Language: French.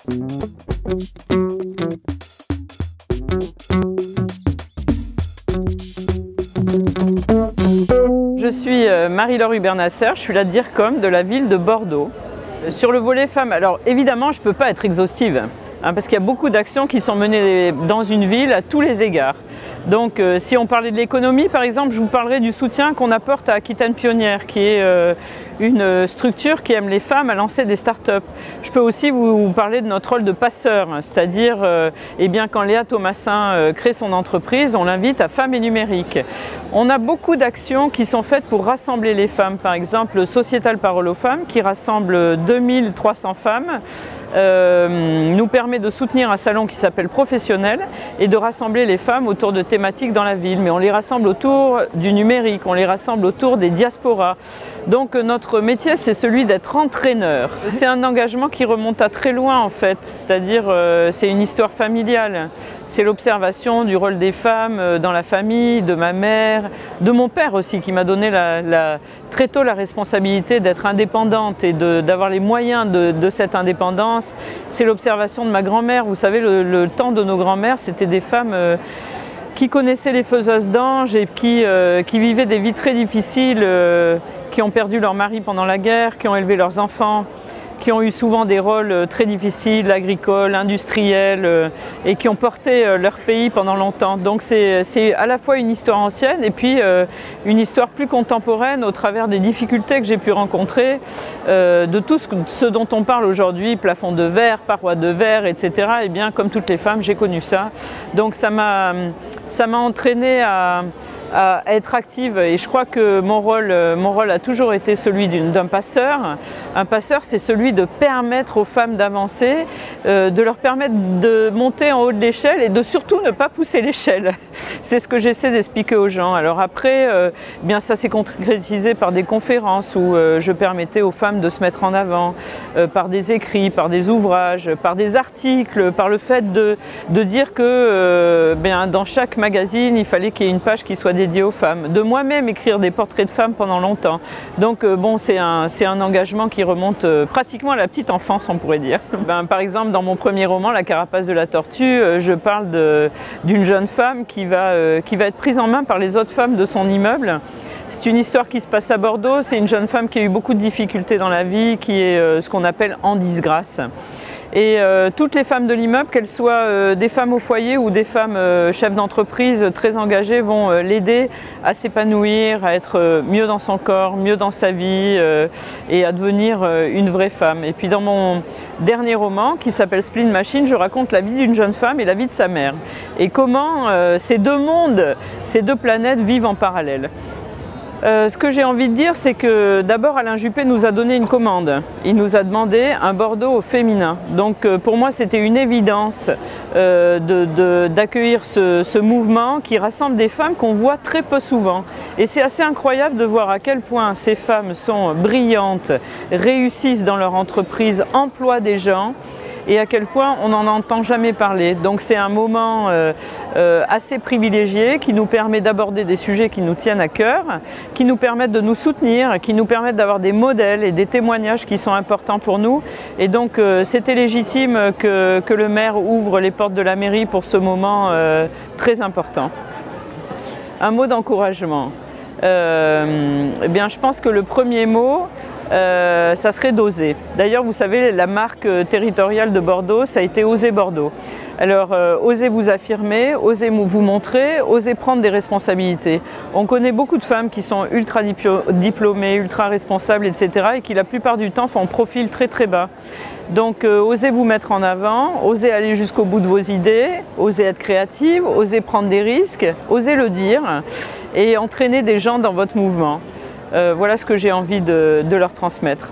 Je suis Marie-Laure Hubert-Nasser, je suis la DIRCOM de la ville de Bordeaux. Sur le volet femmes, alors évidemment je ne peux pas être exhaustive, parce qu'il y a beaucoup d'actions qui sont menées dans une ville à tous les égards. Donc si on parlait de l'économie par exemple, je vous parlerai du soutien qu'on apporte à Aquitaine Pionnière, qui est une structure qui aime les femmes à lancer des start-up. Je peux aussi vous parler de notre rôle de passeur, c'est-à-dire eh bien, quand Léa Thomasin crée son entreprise, on l'invite à Femmes et Numérique. On a beaucoup d'actions qui sont faites pour rassembler les femmes, par exemple Sociétal Parole aux Femmes, qui rassemble 2300 femmes, nous permet de soutenir un salon qui s'appelle Professionnel et de rassembler les femmes autour de thématiques dans la ville. Mais on les rassemble autour du numérique, on les rassemble autour des diasporas. Donc notre métier, c'est celui d'être entraîneur. C'est un engagement qui remonte à très loin en fait, c'est-à-dire c'est une histoire familiale. C'est l'observation du rôle des femmes dans la famille, de ma mère, de mon père aussi, qui m'a donné très tôt la responsabilité d'être indépendante et d'avoir les moyens de cette indépendance. C'est l'observation de ma grand-mère. Vous savez, le temps de nos grands-mères, c'était des femmes qui connaissaient les faiseuses d'anges et qui vivaient des vies très difficiles, qui ont perdu leur mari pendant la guerre, qui ont élevé leurs enfants, qui ont eu souvent des rôles très difficiles, agricoles, industriels, et qui ont porté leur pays pendant longtemps. Donc c'est à la fois une histoire ancienne et puis une histoire plus contemporaine au travers des difficultés que j'ai pu rencontrer, de tout ce dont on parle aujourd'hui, plafond de verre, parois de verre, etc. Et bien comme toutes les femmes, j'ai connu ça. Donc ça m'a entraînée à être active et je crois que mon rôle a toujours été celui d'un passeur. Un passeur, c'est celui de permettre aux femmes d'avancer, de leur permettre de monter en haut de l'échelle et de surtout ne pas pousser l'échelle. C'est ce que j'essaie d'expliquer aux gens. Alors après, bien ça s'est concrétisé par des conférences où je permettais aux femmes de se mettre en avant, par des écrits, par des ouvrages, par des articles, par le fait de dire que dans chaque magazine, il fallait qu'il y ait une page qui soit dédiée aux femmes, de moi-même écrire des portraits de femmes pendant longtemps. Donc bon, c'est un engagement qui remonte pratiquement à la petite enfance, on pourrait dire. Par exemple, dans mon premier roman, La carapace de la tortue, je parle d'une jeune femme qui va être prise en main par les autres femmes de son immeuble. C'est une histoire qui se passe à Bordeaux, c'est une jeune femme qui a eu beaucoup de difficultés dans la vie, qui est ce qu'on appelle en disgrâce. Et toutes les femmes de l'immeuble, qu'elles soient des femmes au foyer ou des femmes chefs d'entreprise très engagées, vont l'aider à s'épanouir, à être mieux dans son corps, mieux dans sa vie et à devenir une vraie femme. Et puis dans mon dernier roman, qui s'appelle Spleen Machine, je raconte la vie d'une jeune femme et la vie de sa mère. Et comment ces deux mondes, ces deux planètes vivent en parallèle. Ce que j'ai envie de dire, c'est que d'abord Alain Juppé nous a donné une commande. Il nous a demandé un Bordeaux au féminin. Donc pour moi c'était une évidence d'accueillir ce mouvement qui rassemble des femmes qu'on voit très peu souvent. Et c'est assez incroyable de voir à quel point ces femmes sont brillantes, réussissent dans leur entreprise, emploient des gens, et à quel point on n'en entend jamais parler. Donc c'est un moment assez privilégié qui nous permet d'aborder des sujets qui nous tiennent à cœur, qui nous permettent de nous soutenir, qui nous permettent d'avoir des modèles et des témoignages qui sont importants pour nous. Et donc c'était légitime que le maire ouvre les portes de la mairie pour ce moment très important. Un mot d'encouragement. Eh bien, je pense que le premier mot, ça serait d'oser. D'ailleurs, vous savez, la marque territoriale de Bordeaux, ça a été Oser Bordeaux. Alors, osez vous affirmer, osez vous montrer, osez prendre des responsabilités. On connaît beaucoup de femmes qui sont ultra diplômées, ultra responsables, etc. et qui la plupart du temps font un profil très très bas. Donc, osez vous mettre en avant, osez aller jusqu'au bout de vos idées, osez être créative, osez prendre des risques, osez le dire et entraîner des gens dans votre mouvement. Voilà ce que j'ai envie de leur transmettre.